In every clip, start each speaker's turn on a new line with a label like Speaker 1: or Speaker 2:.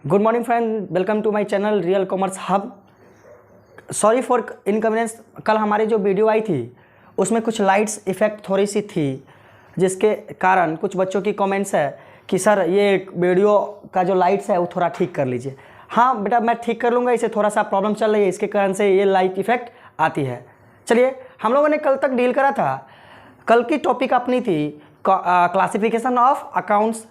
Speaker 1: Good morning friend, welcome to my channel real commerce hub. Sorry for inconvenience. कल हमारी जो video आई थी उसमें कुछ लाइट्स इफ़ेक्ट थोड़ी सी थी, जिसके कारण कुछ बच्चों की कमेंट्स है कि सर ये वीडियो का जो लाइट्स है वो थोड़ा ठीक कर लीजिए। हाँ बेटा, मैं ठीक कर लूँगा, इसे थोड़ा सा प्रॉब्लम चल रही है, इसके कारण से ये लाइट इफ़ेक्ट आती है। चलिए, हम लोगों ने कल तक डील करा था। कल की टॉपिक अपनी थी क्लासिफिकेशन ऑफ अकाउंट्स,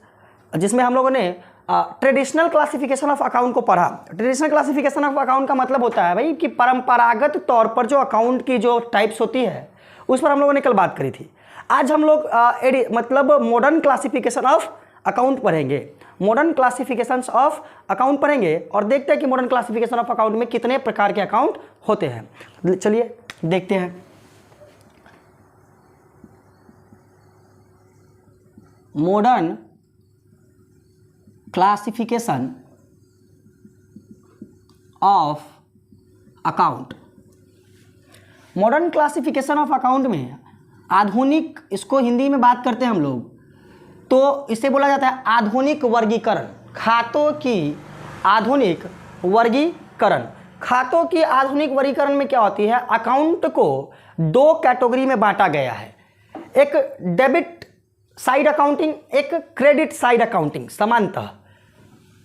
Speaker 1: जिसमें हम लोगों ने ट्रेडिशनल क्लासिफिकेशन ऑफ अकाउंट को पढ़ा। ट्रेडिशनल क्लासिफिकेशन ऑफ अकाउंट का मतलब होता है भाई कि परंपरागत तौर पर जो अकाउंट की जो टाइप्स होती है उस पर हम लोगों ने कल बात करी थी। आज हम लोग मतलब मॉडर्न क्लासिफिकेशन ऑफ अकाउंट पढ़ेंगे। मॉडर्न क्लासिफिकेशंस ऑफ अकाउंट पढ़ेंगे और देखते हैं कि मॉडर्न क्लासिफिकेशन ऑफ अकाउंट में कितने प्रकार के अकाउंट होते हैं। चलिए देखते हैं। Modern classification of account. Modern classification of account में आधुनिक, इसको हिंदी में बात करते हैं हम लोग तो इसे बोला जाता है आधुनिक वर्गीकरण। खातों की आधुनिक वर्गीकरण। खातों की आधुनिक वर्गीकरण में क्या होती है, अकाउंट को दो कैटेगरी में बांटा गया है। एक डेबिट साइड अकाउंटिंग, एक क्रेडिट साइड अकाउंटिंग। समानतः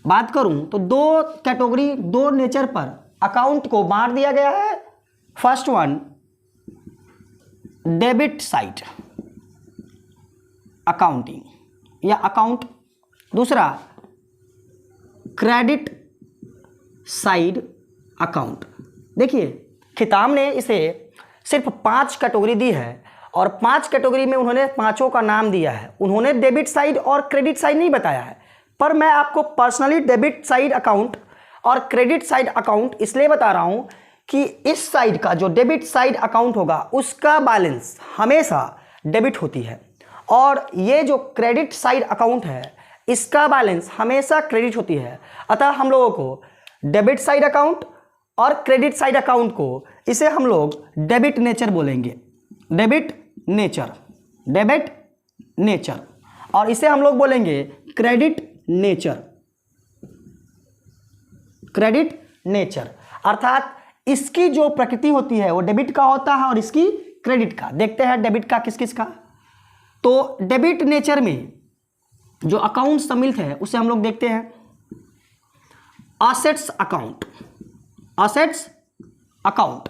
Speaker 1: बात करूं तो दो कैटेगरी, दो नेचर पर अकाउंट को बांट दिया गया है। First one debit side accounting या अकाउंट, दूसरा क्रेडिट साइड अकाउंट। देखिए, खिताब ने इसे सिर्फ 5 कैटेगरी दी है और 5 कैटेगरी में उन्होंने पांचों का नाम दिया है। उन्होंने डेबिट साइड और क्रेडिट साइड नहीं बताया है, पर मैं आपको पर्सनली डेबिट साइड अकाउंट और क्रेडिट साइड अकाउंट इसलिए बता रहा हूं कि इस साइड का जो डेबिट साइड अकाउंट होगा उसका बैलेंस हमेशा डेबिट होती है और ये जो क्रेडिट साइड अकाउंट है इसका बैलेंस हमेशा क्रेडिट होती है। अतः हम लोगों को डेबिट साइड अकाउंट और क्रेडिट साइड अकाउंट को इसे हम लोग डेबिट नेचर बोलेंगे। डेबिट नेचर, डेबिट नेचर, और इसे हम लोग बोलेंगे क्रेडिट नेचर। क्रेडिट नेचर अर्थात इसकी जो प्रकृति होती है वो डेबिट का होता है और इसकी क्रेडिट का। देखते हैं डेबिट का किस किस का। तो डेबिट नेचर में जो अकाउंट सम्मिलित है उसे हम लोग देखते हैं असेट्स अकाउंट। Assets account.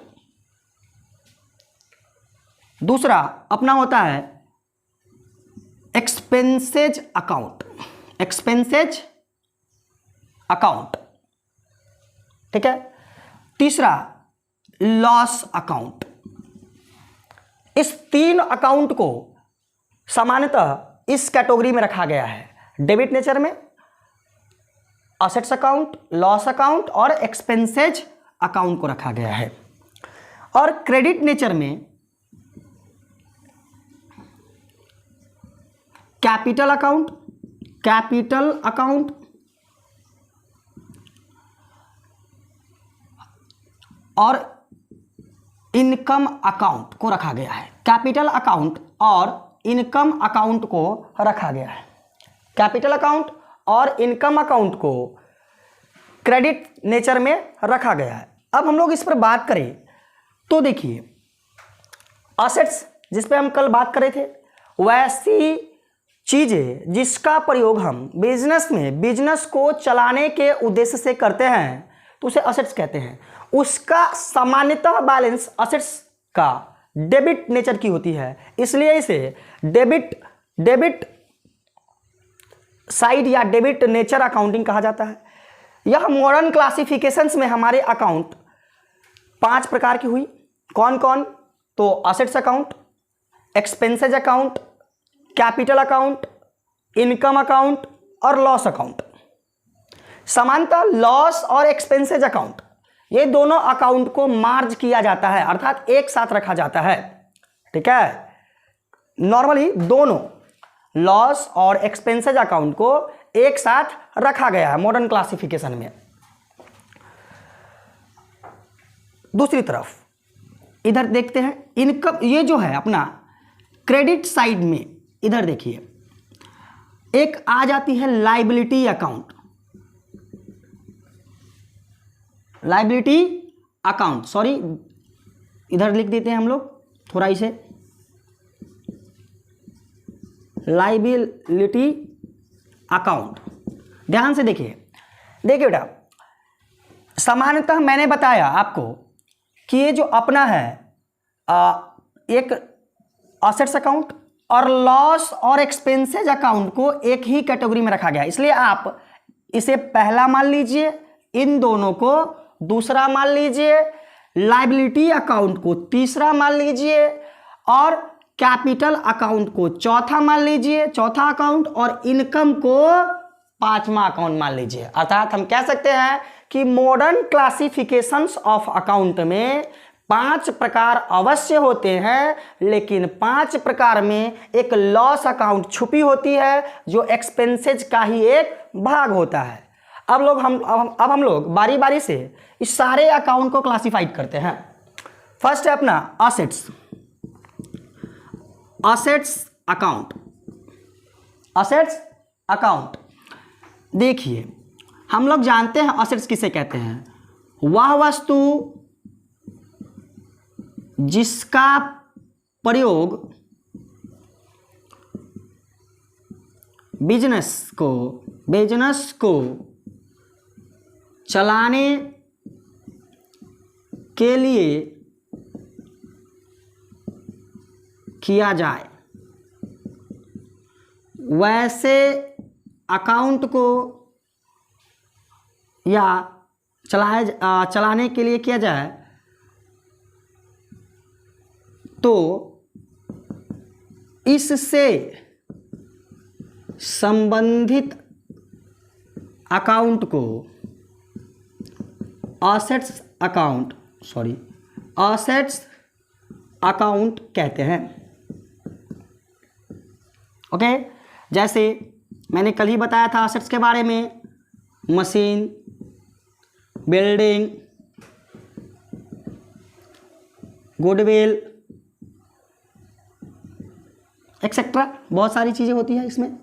Speaker 1: दूसरा अपना होता है एक्सपेंसेज अकाउंट। एक्सपेंसेज अकाउंट, ठीक है। तीसरा लॉस अकाउंट। इस 3 अकाउंट को सामान्यतः इस कैटेगरी में रखा गया है। डेबिट नेचर में असेट्स अकाउंट, लॉस अकाउंट और एक्सपेंसेज अकाउंट को रखा गया है। और क्रेडिट नेचर में कैपिटल अकाउंट, कैपिटल अकाउंट और इनकम अकाउंट को रखा गया है। कैपिटल अकाउंट और इनकम अकाउंट को रखा गया है। कैपिटल अकाउंट और इनकम अकाउंट को क्रेडिट नेचर में रखा गया है। अब हम लोग इस पर बात करें तो देखिए, असेट्स जिस पे हम कल बात कर रहे थे, वैसी चीजें जिसका प्रयोग हम बिजनेस में, बिजनेस को चलाने के उद्देश्य से करते हैं तो उसे असेट्स कहते हैं। उसका सामान्यतः बैलेंस असेट्स का डेबिट नेचर की होती है, इसलिए इसे डेबिट साइड या डेबिट नेचर अकाउंटिंग कहा जाता है। यह मॉडर्न क्लासिफिकेशंस में हमारे अकाउंट 5 प्रकार की हुई। कौन कौन? तो assets account, expenses account, capital account, income account और लॉस अकाउंट। समानतः लॉस और एक्सपेंसेज अकाउंट, ये दोनों अकाउंट को मार्ज किया जाता है, अर्थात एक साथ रखा जाता है, ठीक है। नॉर्मली दोनों लॉस और एक्सपेंसेज अकाउंट को एक साथ रखा गया है मॉडर्न क्लासिफिकेशन में। दूसरी तरफ इधर देखते हैं इनकम, ये जो है अपना क्रेडिट साइड में, इधर देखिए एक आ जाती है liability account. Liability account, sorry इधर लिख देते हैं हम लोग थोड़ा इसे, लाइबिलिटी अकाउंट। ध्यान से देखिए बेटा, सामान्यतः मैंने बताया आपको कि ये जो अपना है एक असेट्स अकाउंट और लॉस और एक्सपेंसेज अकाउंट को एक ही कैटेगरी में रखा गया, इसलिए आप इसे पहला मान लीजिए, इन दोनों को दूसरा मान लीजिए, लाइबिलिटी अकाउंट को तीसरा मान लीजिए और कैपिटल अकाउंट को चौथा मान लीजिए, चौथा अकाउंट, और इनकम को पांचवा अकाउंट मान लीजिए। अर्थात हम कह सकते हैं कि मॉडर्न क्लासिफिकेशंस ऑफ अकाउंट में 5 प्रकार अवश्य होते हैं, लेकिन 5 प्रकार में एक लॉस अकाउंट छुपी होती है जो एक्सपेंसेज का ही एक भाग होता है। अब हम लोग बारी बारी से इस सारे अकाउंट को क्लासिफाइड करते हैं। फर्स्ट है अपना असेट्स अकाउंट। असेट्स अकाउंट देखिए, हम लोग जानते हैं असेट्स किसे कहते हैं, वह वस्तु जिसका प्रयोग बिजनेस को चलाने के लिए किया जाए, वैसे अकाउंट को या चलाने के लिए किया जाए तो इससे संबंधित अकाउंट को असेट्स अकाउंट कहते हैं। ओके, जैसे मैंने कल ही बताया था असेट्स के बारे में, मशीन, बिल्डिंग, गुडविल एक्सेट्रा, बहुत सारी चीजें होती है इसमें।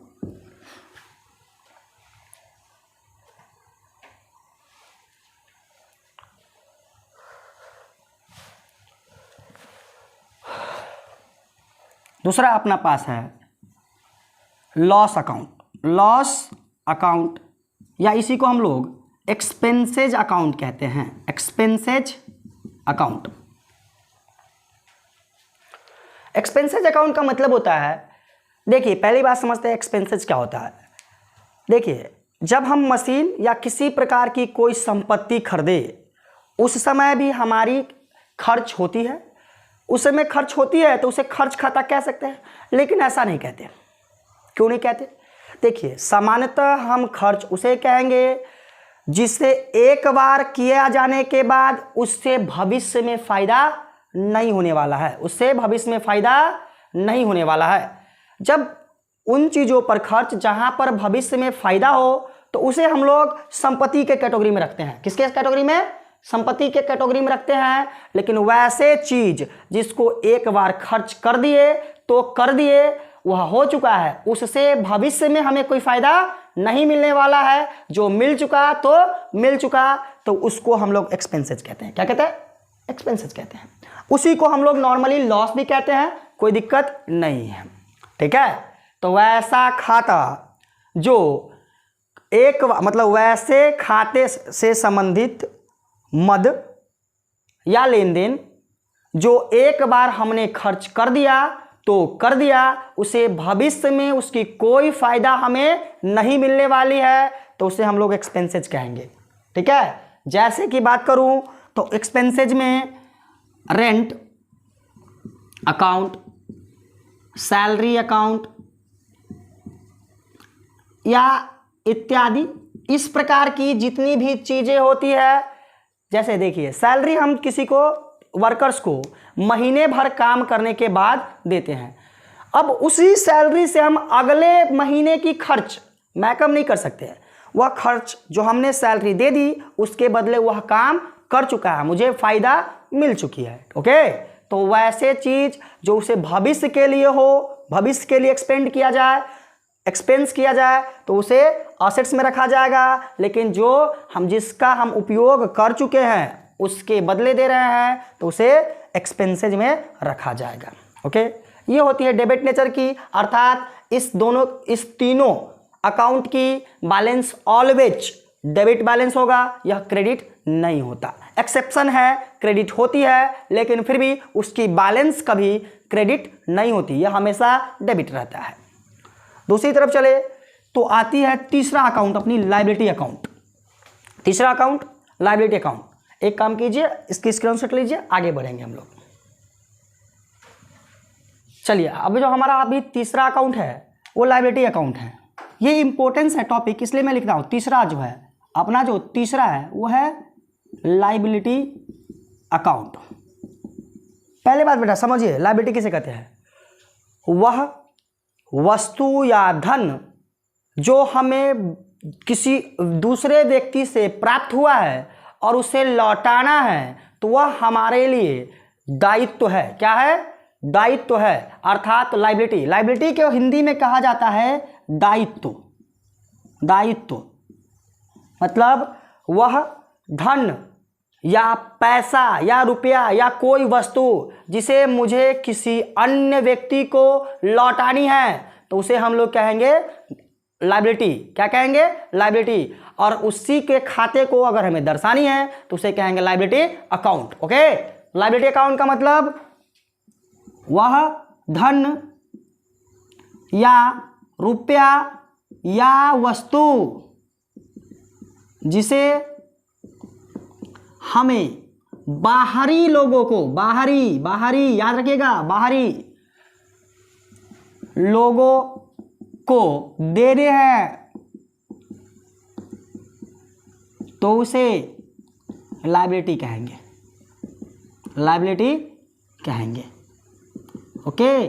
Speaker 1: दूसरा अपना पास है लॉस अकाउंट या इसी को हम लोग एक्सपेंसेज अकाउंट कहते हैं। एक्सपेंसेज अकाउंट का मतलब होता है, देखिए पहली बात समझते हैं एक्सपेंसेज क्या होता है। देखिए, जब हम मशीन या किसी प्रकार की कोई संपत्ति खरीदे उस समय भी हमारी खर्च होती है, उस समय खर्च होती है तो उसे खर्च खाता कह सकते हैं, लेकिन ऐसा नहीं कहते। क्यों नहीं कहते? देखिए, सामान्यतः हम खर्च उसे कहेंगे जिससे एक बार किया जाने के बाद उससे भविष्य में फायदा नहीं होने वाला है, जब उन चीज़ों पर खर्च जहां पर भविष्य में फायदा हो तो उसे हम लोग संपत्ति के कैटेगरी में रखते हैं। किसके कैटेगरी में? संपत्ति के कैटेगरी में रखते हैं। लेकिन वैसे चीज जिसको एक बार खर्च कर दिए तो कर दिए, वह हो चुका है, उससे भविष्य में हमें कोई फायदा नहीं मिलने वाला है, जो मिल चुका तो उसको हम लोग एक्सपेंसेज कहते हैं। क्या कहते हैं? एक्सपेंसेज कहते हैं। उसी को हम लोग नॉर्मली लॉस भी कहते हैं, कोई दिक्कत नहीं है, ठीक है। तो वैसा खाता जो वैसे खाते से संबंधित मद या लेन देन जो एक बार हमने खर्च कर दिया उसे भविष्य में उसकी कोई फायदा हमें नहीं मिलने वाली है, तो उसे हम लोग एक्सपेंसेज कहेंगे, ठीक है। जैसे कि बात करूं तो एक्सपेंसेज में रेंट अकाउंट, सैलरी अकाउंट या इत्यादि इस प्रकार की जितनी भी चीजें होती है। जैसे देखिए, सैलरी हम किसी को, वर्कर्स को महीने भर काम करने के बाद देते हैं। अब उसी सैलरी से हम अगले महीने की खर्च मैकअप नहीं कर सकते हैं। वह खर्च जो हमने सैलरी दे दी उसके बदले वह काम कर चुका है, मुझे फायदा मिल चुकी है, ओके। तो वैसे चीज जो उसे भविष्य के लिए एक्सपेंड किया जाए एक्सपेंस किया जाए तो उसे असेट्स में रखा जाएगा, लेकिन जो जिसका हम उपयोग कर चुके हैं उसके बदले दे रहे हैं तो उसे एक्सपेंसेज में रखा जाएगा। ओके, ये होती है डेबिट नेचर की, अर्थात इस तीनों अकाउंट की बैलेंस ऑलवेज डेबिट बैलेंस होगा, यह क्रेडिट नहीं होता। एक्सेप्शन है, क्रेडिट होती है, लेकिन फिर भी उसकी बैलेंस कभी क्रेडिट नहीं होती, यह हमेशा डेबिट रहता है। दूसरी तरफ चले तो आती है तीसरा अकाउंट, अपनी लायबिलिटी अकाउंट। तीसरा अकाउंट लायबिलिटी अकाउंट। एक काम कीजिए, इसकी स्क्रीनशॉट लीजिए, आगे बढ़ेंगे हम लोग। चलिए, अब जो हमारा अभी तीसरा अकाउंट है वो लायबिलिटी अकाउंट है। ये इंपॉर्टेंस है टॉपिक, इसलिए मैं लिख रहा हूँ। तीसरा जो है अपना, जो तीसरा है वो है लायबिलिटी अकाउंट। पहले बात बेटा समझिए, लायबिलिटी किसे कहते हैं? वह वस्तु या धन जो हमें किसी दूसरे व्यक्ति से प्राप्त हुआ है और उसे लौटाना है, तो वह हमारे लिए दायित्व है। क्या है? दायित्व है, अर्थात लायबिलिटी। लायबिलिटी को हिंदी में कहा जाता है दायित्व। दायित्व मतलब वह धन या पैसा या रुपया या कोई वस्तु जिसे मुझे किसी अन्य व्यक्ति को लौटानी है, तो उसे हम लोग कहेंगे लायबिलिटी। क्या कहेंगे? लायबिलिटी। और उसी के खाते को अगर हमें दर्शानी है तो उसे कहेंगे liability account. Okay, liability account का मतलब वह धन या रुपया या वस्तु जिसे हमें बाहरी लोगों को, बाहरी याद रखिएगा, बाहरी लोगों को देने हैं, तो उसे लायबिलिटी कहेंगे। लायबिलिटी कहेंगे। ओके,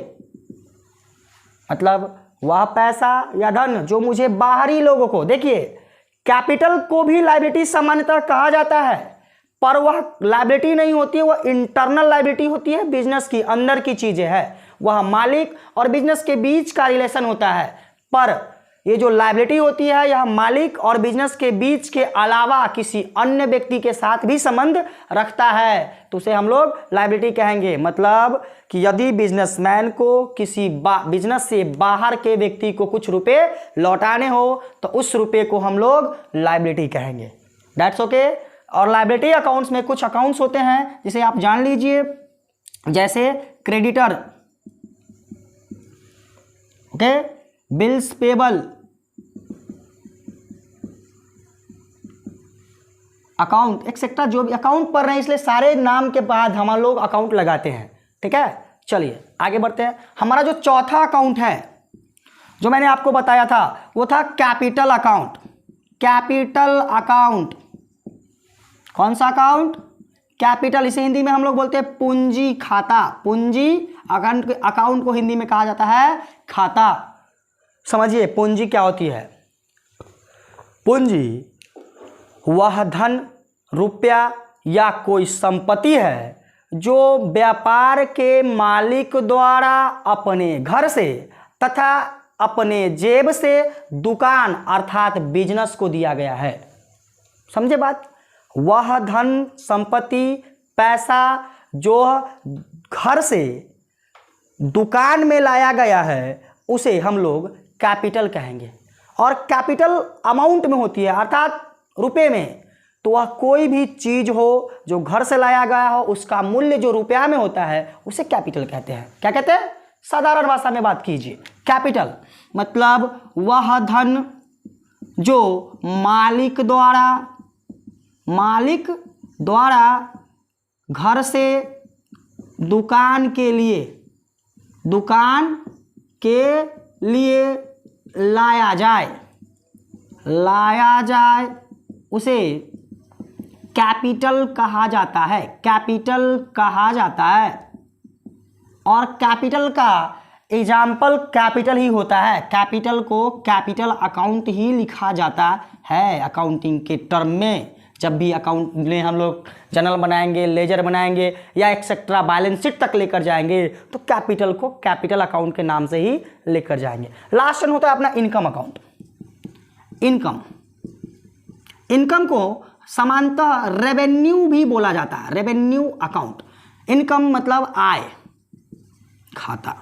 Speaker 1: मतलब वह पैसा या धन जो मुझे बाहरी लोगों को, देखिए कैपिटल को भी लायबिलिटी सामान्यतः कहा जाता है, पर वह लायबिलिटी नहीं होती है, वह इंटरनल लायबिलिटी होती है, बिजनेस की अंदर की चीजें है, वह मालिक और बिजनेस के बीच का रिलेशन होता है। पर ये जो लायबिलिटी होती है यह मालिक और बिजनेस के बीच के अलावा किसी अन्य व्यक्ति के साथ भी संबंध रखता है, तो उसे हम लोग लायबिलिटी कहेंगे। मतलब कि यदि बिजनेसमैन को किसी बिजनेस से बाहर के व्यक्ति को कुछ रुपए लौटाने हो तो उस रुपए को हम लोग लायबिलिटी कहेंगे। That's okay. और लायबिलिटी अकाउंट्स में कुछ अकाउंट्स होते हैं जिसे आप जान लीजिए, जैसे creditor, okay, bills payable account etcetera. जो भी अकाउंट पढ़ रहे हैं इसलिए सारे नाम के बाद हम लोग अकाउंट लगाते हैं। ठीक है, चलिए आगे बढ़ते हैं। हमारा जो चौथा अकाउंट है जो मैंने आपको बताया था वो था कैपिटल अकाउंट। कैपिटल अकाउंट कौन सा अकाउंट? कैपिटल। इसे हिंदी में हम लोग बोलते हैं पूंजी खाता। पूंजी अकाउंट को हिंदी में कहा जाता है खाता। समझिए पूंजी क्या होती है। पूंजी वह धन, रुपया या कोई संपत्ति है जो व्यापार के मालिक द्वारा अपने घर से तथा अपने जेब से दुकान अर्थात बिजनेस को दिया गया है। समझे बात? वह धन, संपत्ति, पैसा जो घर से दुकान में लाया गया है उसे हम लोग कैपिटल कहेंगे। और कैपिटल अमाउंट में होती है अर्थात रुपए में, तो वह कोई भी चीज हो जो घर से लाया गया हो उसका मूल्य जो रुपया में होता है उसे कैपिटल कहते हैं। क्या कहते हैं? साधारण भाषा में बात कीजिए। कैपिटल मतलब वह धन जो मालिक द्वारा घर से दुकान के लिए लाया जाए उसे कैपिटल कहा जाता है। कैपिटल कहा जाता है। और कैपिटल का एग्जाम्पल कैपिटल ही होता है। कैपिटल को कैपिटल अकाउंट ही लिखा जाता है अकाउंटिंग के टर्म में। जब भी अकाउंट में हम लोग जर्नल बनाएंगे, लेजर बनाएंगे या एक्सेट्रा बैलेंस शीट तक लेकर जाएंगे तो कैपिटल को कैपिटल अकाउंट के नाम से ही लेकर जाएंगे। लास्ट होता है अपना इनकम अकाउंट। इनकम को सामान्यतः रेवेन्यू भी बोला जाता है, रेवेन्यू अकाउंट। इनकम मतलब आय खाता।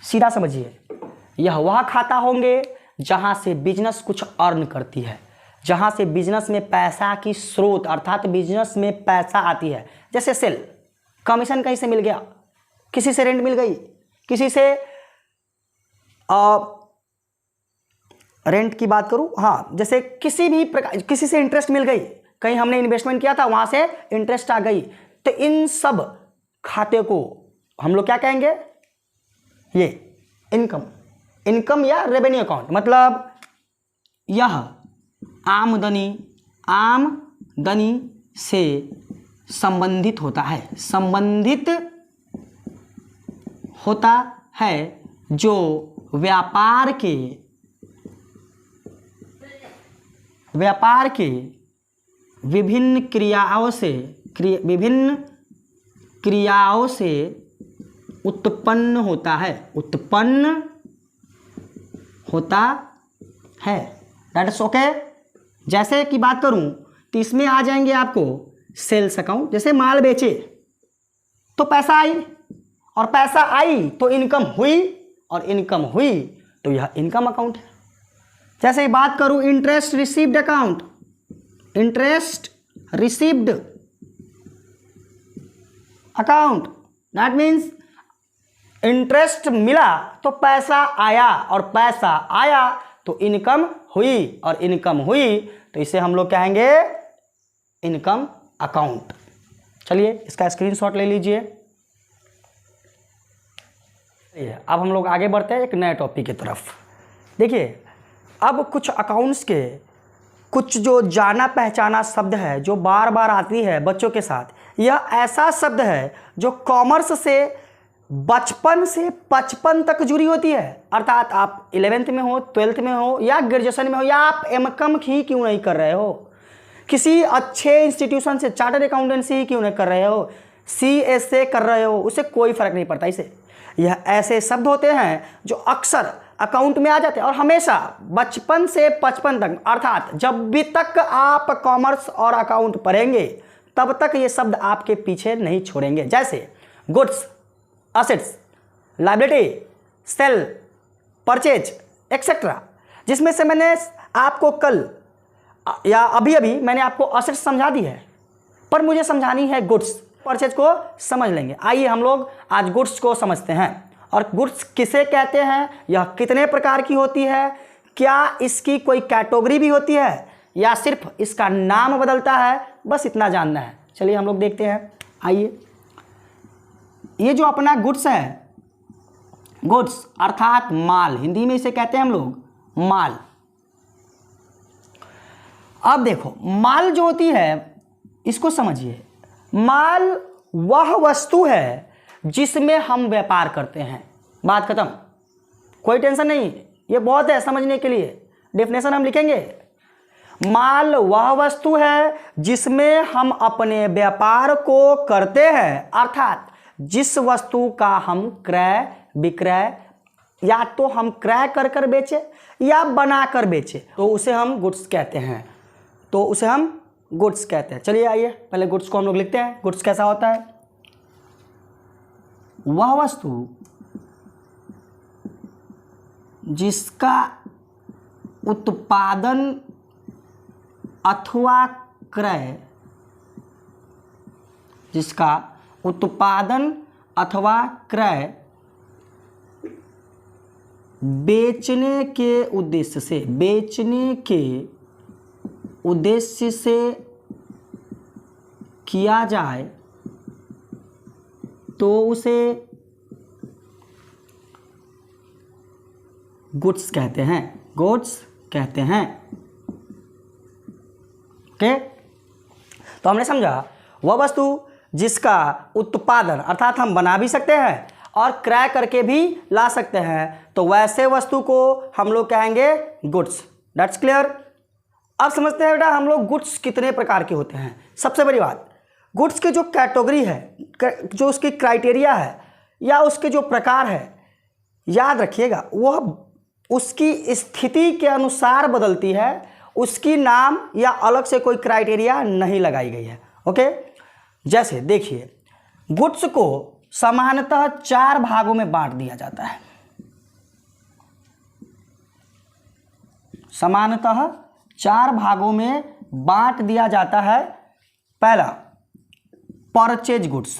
Speaker 1: सीधा समझिए, यह वह खाता होंगे जहां से बिजनेस कुछ अर्न करती है, जहां से बिजनेस में पैसा की स्रोत अर्थात बिजनेस में पैसा आती है। जैसे सेल, कमीशन कहीं से मिल गया, किसी से रेंट मिल गई, किसी से रेंट की बात करूं, हाँ, जैसे किसी भी प्रकार, किसी से इंटरेस्ट मिल गई, कहीं हमने इन्वेस्टमेंट किया था वहां से इंटरेस्ट आ गई, तो इन सब खाते को हम लोग क्या कहेंगे, ये इनकम या रेवेन्यू अकाउंट। मतलब यह आमदनी से संबंधित होता है, जो व्यापार के विभिन्न क्रियाओं से उत्पन्न होता है। That is okay. जैसे कि बात करूं तो इसमें आ जाएंगे आपको सेल्स अकाउंट। जैसे माल बेचे तो पैसा आई, और पैसा आई तो इनकम हुई, और इनकम हुई तो यह इनकम अकाउंट है। जैसे ही बात करूं interest received account, that means interest मिला तो पैसा आया, और पैसा आया तो इनकम हुई, और इनकम हुई तो इसे हम लोग कहेंगे इनकम अकाउंट। चलिए इसका स्क्रीनशॉट ले लीजिए। अब हम लोग आगे बढ़ते हैं एक नए टॉपिक की तरफ। देखिए, अब कुछ अकाउंट्स के कुछ जो जाना पहचाना शब्द है जो बार बार आती है बच्चों के साथ, यह ऐसा शब्द है जो कॉमर्स से बचपन से 55 तक जुड़ी होती है। अर्थात आप 11th में हो, 12th में हो, या ग्रेजुएशन में हो, या आप एमकॉम ही क्यों नहीं कर रहे हो, किसी अच्छे इंस्टीट्यूशन से चार्टर्ड अकाउंटेंसी ही क्यों नहीं कर रहे हो, CSA कर रहे हो, उससे कोई फर्क नहीं पड़ता। इसे यह ऐसे शब्द होते हैं जो अक्सर अकाउंट में आ जाते हैं, और हमेशा बचपन से 55 तक, अर्थात जब भी तक आप कॉमर्स और अकाउंट पढ़ेंगे तब तक ये शब्द आपके पीछे नहीं छोड़ेंगे। जैसे goods, assets, liability, sale, purchase etcetera, जिसमें से मैंने आपको कल या अभी मैंने आपको असेट्स समझा दी है, पर मुझे समझानी है गुड्स। परचेज को समझ लेंगे। आइए हम लोग आज गुड्स को समझते हैं। और गुड्स किसे कहते हैं, यह कितने प्रकार की होती है, क्या इसकी कोई कैटेगरी भी होती है, या सिर्फ इसका नाम बदलता है, बस इतना जानना है। चलिए हम लोग देखते हैं। आइए, ये जो अपना गुड्स है, गुड्स अर्थात माल, हिंदी में इसे कहते हैं हम लोग माल। अब देखो, माल जो होती है इसको समझिए। माल वह वस्तु है जिसमें हम व्यापार करते हैं। बात खत्म, कोई टेंशन नहीं, ये बहुत है समझने के लिए। डेफिनेशन हम लिखेंगे, माल वह वस्तु है जिसमें हम अपने व्यापार को करते हैं, अर्थात जिस वस्तु का हम क्रय विक्रय या तो हम क्रय कर कर बेचे या बना कर बेचे, तो उसे हम गुड्स कहते हैं। चलिए आइए पहले गुड्स को हम लोग लिखते हैं। गुड्स कैसा होता है, वह वस्तु जिसका उत्पादन अथवा क्रय, बेचने के उद्देश्य से किया जाए तो उसे गुड्स कहते हैं। ओके, तो हमने समझा वह वस्तु जिसका उत्पादन अर्थात हम बना भी सकते हैं और क्रय करके भी ला सकते हैं, तो वैसे वस्तु को हम लोग कहेंगे गुड्स। That's clear. अब समझते हैं बेटा हम लोग गुड्स कितने प्रकार के होते हैं। सबसे बड़ी बात, गुड्स की जो कैटेगरी है, जो उसकी क्राइटेरिया है या उसके जो प्रकार है, याद रखिएगा वह उसकी स्थिति के अनुसार बदलती है, उसकी नाम या अलग से कोई क्राइटेरिया नहीं लगाई गई है। ओके, जैसे देखिए गुड्स को सामान्यतः 4 भागों में बांट दिया जाता है। सामान्यतः 4 भागों में बांट दिया जाता है। पहला परचेज गुड्स,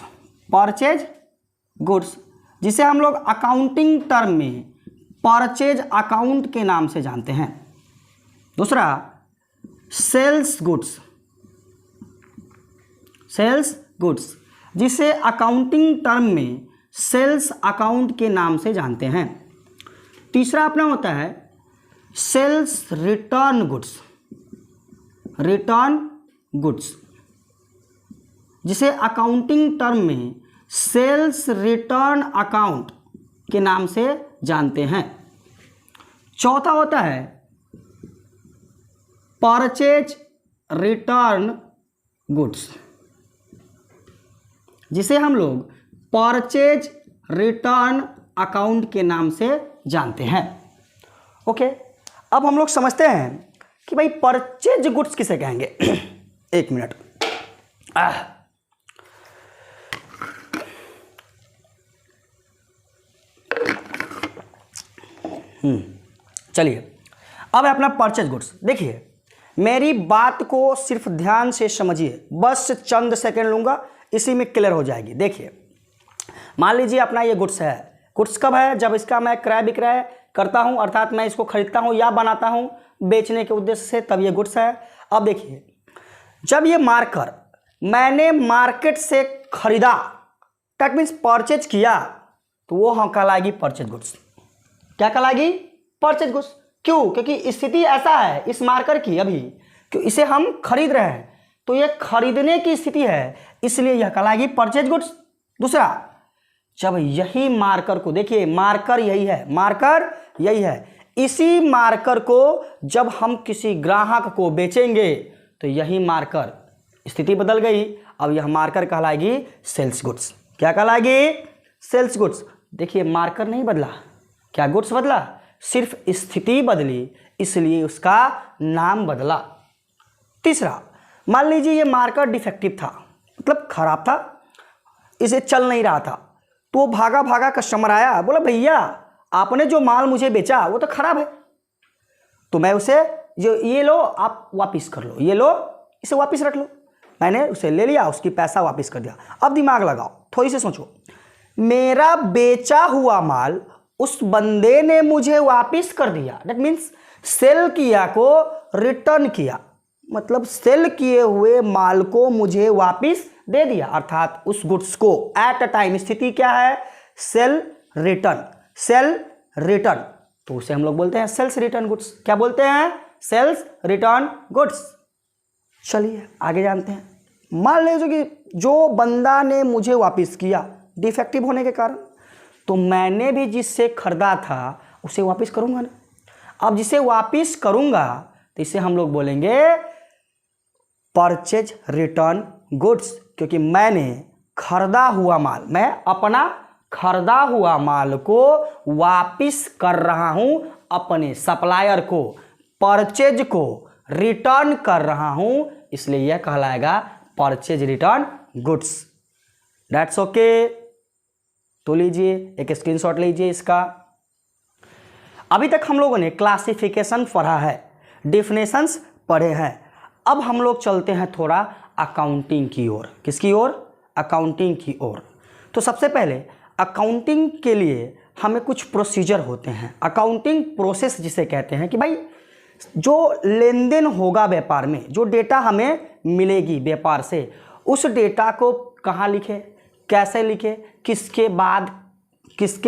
Speaker 1: परचेज गुड्स जिसे हम लोग अकाउंटिंग टर्म में परचेज अकाउंट के नाम से जानते हैं। दूसरा सेल्स गुड्स, सेल्स गुड्स जिसे अकाउंटिंग टर्म में सेल्स अकाउंट के नाम से जानते हैं। तीसरा अपना होता है sales return goods, return goods जिसे अकाउंटिंग टर्म में सेल्स रिटर्न अकाउंट के नाम से जानते हैं। चौथा होता है परचेज रिटर्न गुड्स जिसे हम लोग परचेज रिटर्न अकाउंट के नाम से जानते हैं। ओके, अब हम लोग समझते हैं कि भाई परचेज गुड्स किसे कहेंगे। एक मिनट, चलिए अब है अपना परचेज गुड्स। देखिए मेरी बात को सिर्फ ध्यान से समझिए, बस चंद सेकंड लूंगा, इसी में क्लियर हो जाएगी। देखिए मान लीजिए अपना ये गुड्स है। गुड्स कब है? जब इसका मैं क्रय विक्रय करता हूं, अर्थात मैं इसको खरीदता हूं या बनाता हूं बेचने के उद्देश्य से, तब ये गुड्स है। अब देखिए जब ये मार्कर मैंने मार्केट से खरीदा, दैट मीन्स परचेज किया, तो वो हाँ कहलाएगी परचेज गुड्स। क्या कहलाएगी? Purchase goods. क्यों? क्योंकि स्थिति ऐसा है इस मार्कर की अभी कि इसे हम खरीद रहे हैं, तो ये खरीदने की स्थिति है, इसलिए यह कहलाएगी परचेज गुड्स। दूसरा, जब यही मार्कर को देखिए, मार्कर यही है, मार्कर यही है, इसी मार्कर को जब हम किसी ग्राहक को बेचेंगे तो यही मार्कर, स्थिति बदल गई, अब यह मार्कर कहलाएगी सेल्स गुड्स। क्या कहलाएगी? Sales goods. देखिए मार्कर नहीं बदला, क्या गुड्स बदला? सिर्फ स्थिति बदली, इसलिए उसका नाम बदला। तीसरा, मान लीजिए ये मार्कर डिफेक्टिव था, मतलब खराब था, इसे चल नहीं रहा था, तो भागा भागा कस्टमर आया, बोला भैया आपने जो माल मुझे बेचा वो तो खराब है, तो मैं उसे ये लो आप वापस कर लो, ये लो इसे वापस रख लो। मैंने उसे ले लिया, उसकी पैसा वापस कर दिया। अब दिमाग लगाओ, थोड़ी सी सोचो, मेरा बेचा हुआ माल उस बंदे ने मुझे वापस कर दिया, दैट मीन्स सेल किया को रिटर्न किया, मतलब सेल किए हुए माल को मुझे वापस दे दिया, अर्थात उस गुड्स को एट अ टाइम, स्थिति क्या है? सेल रिटर्न, सेल रिटर्न, तो उसे हम लोग बोलते हैं सेल्स रिटर्न गुड्स। क्या बोलते हैं? Sales return goods. चलिए आगे जानते हैं। मान लीजिए कि जो बंदा ने मुझे वापस किया डिफेक्टिव होने के कारण, तो मैंने भी जिससे खरीदा था उसे वापस करूंगा ना। अब जिसे वापस करूंगा तो इसे हम लोग बोलेंगे परचेज रिटर्न गुड्स, क्योंकि मैंने खरीदा हुआ माल, मैं अपना खरीदा हुआ माल को वापस कर रहा हूं अपने सप्लायर को, परचेज को रिटर्न कर रहा हूं, इसलिए यह कहलाएगा purchase return goods. That's okay. तो लीजिए एक स्क्रीनशॉट लीजिए इसका। अभी तक हम लोगों ने क्लासिफिकेशन पढ़ा है, डेफिनेशंस पढ़े हैं, अब हम लोग चलते हैं थोड़ा अकाउंटिंग की ओर। किसकी ओर? अकाउंटिंग की ओर। तो सबसे पहले अकाउंटिंग के लिए हमें कुछ प्रोसीजर होते हैं, अकाउंटिंग प्रोसेस जिसे कहते हैं कि भाई जो लेन देन होगा व्यापार में, जो डेटा हमें मिलेगी व्यापार से, उस डेटा को कहाँ लिखे, कैसे लिखे, किसके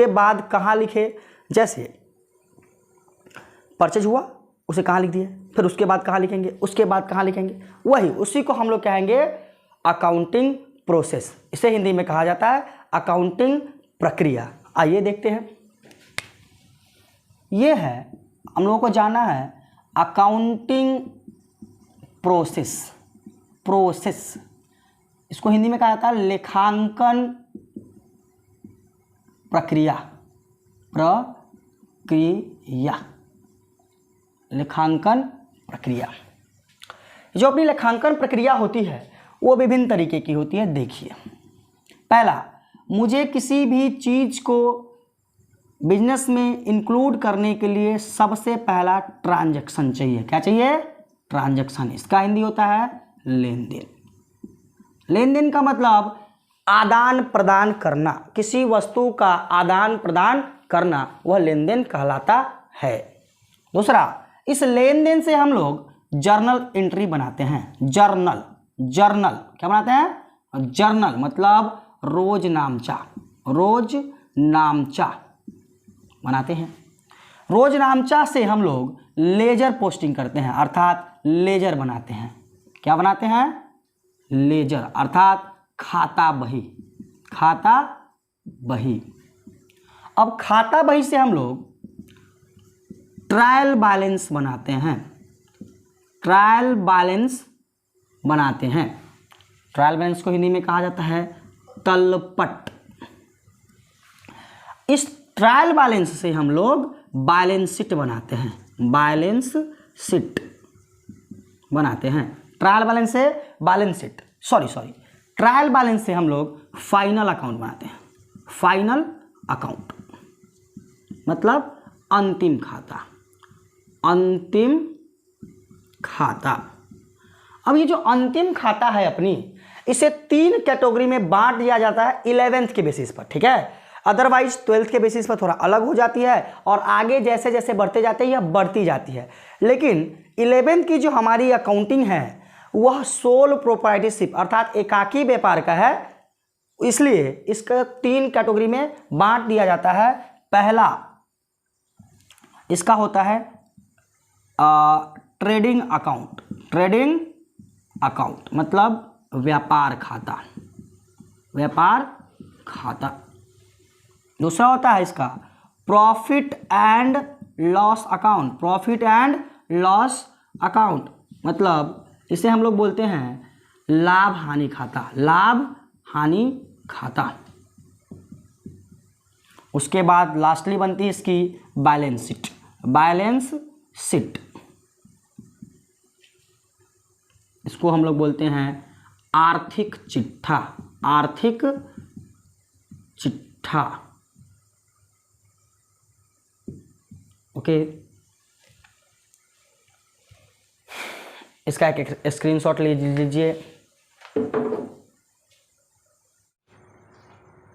Speaker 1: बाद कहाँ लिखे। जैसे परचेज हुआ उसे कहाँ लिख दिए, फिर उसके बाद कहाँ लिखेंगे, उसके बाद कहाँ लिखेंगे, वही उसी को हम लोग कहेंगे अकाउंटिंग प्रोसेस। इसे हिंदी में कहा जाता है अकाउंटिंग प्रक्रिया। आइए देखते हैं। ये है, हम लोगों को जाना है अकाउंटिंग प्रोसेस, प्रोसेस इसको हिंदी में कहा जाता है लेखांकन प्रक्रिया, प्रक्रिया, लेखांकन प्रक्रिया। जो अपनी लेखांकन प्रक्रिया होती है वो विभिन्न तरीके की होती है। देखिए, पहला, मुझे किसी भी चीज़ को बिजनेस में इंक्लूड करने के लिए सबसे पहला ट्रांजैक्शन चाहिए। क्या चाहिए? ट्रांजैक्शन। इसका हिंदी होता है लेन देन। लेन देन का मतलब आदान प्रदान करना, किसी वस्तु का आदान प्रदान करना, वह लेन देन कहलाता है। दूसरा, इस लेन देन से हम लोग जर्नल एंट्री बनाते हैं। जर्नल, जर्नल क्या बनाते हैं? जर्नल मतलब रोज नामचा, रोज नामचा बनाते हैं। रोज नामचा से हम लोग लेजर पोस्टिंग करते हैं, अर्थात लेजर बनाते हैं। क्या बनाते हैं? लेजर, अर्थात खाता बही, खाता बही। अब खाता बही से हम लोग ट्रायल बैलेंस बनाते हैं, ट्रायल बैलेंस बनाते हैं। ट्रायल बैलेंस को हिंदी में कहा जाता है तलपट। इस ट्रायल बैलेंस से हम लोग बैलेंस शीट बनाते हैं, बैलेंस शीट बनाते हैं। ट्रायल बैलेंस से balance sheet, sorry, trial balance से हम लोग फाइनल अकाउंट बनाते हैं। फाइनल अकाउंट मतलब अंतिम खाता, अंतिम खाता। अब ये जो अंतिम खाता है अपनी, इसे 3 कैटेगरी में बांट दिया जाता है 11th के बेसिस पर, ठीक है। अदरवाइज 12th के बेसिस पर थोड़ा अलग हो जाती है और आगे जैसे जैसे बढ़ते जाते हैं यह बढ़ती जाती है। लेकिन 11th की जो हमारी अकाउंटिंग है वह सोल प्रोप्राइटरशिप अर्थात एकाकी व्यापार का है, इसलिए इसका 3 कैटेगरी में बांट दिया जाता है। पहला इसका होता है ट्रेडिंग अकाउंट, ट्रेडिंग अकाउंट मतलब व्यापार खाता, व्यापार खाता। दूसरा होता है इसका profit and loss account, profit and loss account मतलब इसे हम लोग बोलते हैं लाभ हानि खाता, लाभ हानि खाता। उसके बाद लास्टली बनती है इसकी बैलेंस शीट, बैलेंस शीट। इसको हम लोग बोलते हैं आर्थिक चिट्ठा, आर्थिक चिट्ठा। ओके, इसका एक स्क्रीनशॉट ले लीजिए।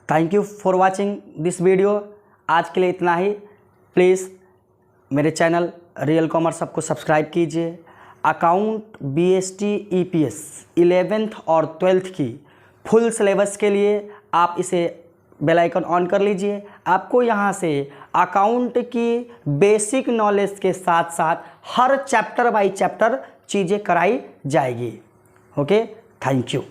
Speaker 1: Thank you for watching this video. आज के लिए इतना ही। प्लीज़ मेरे चैनल रियल कॉमर्स सबको सब्सक्राइब कीजिए। अकाउंट BST EPS 11th और 12th की फुल सिलेबस के लिए आप इसे बेल आइकन ऑन कर लीजिए। आपको यहाँ से अकाउंट की बेसिक नॉलेज के साथ साथ हर चैप्टर बाय चैप्टर चीज़ें कराई जाएगी। Okay, thank you.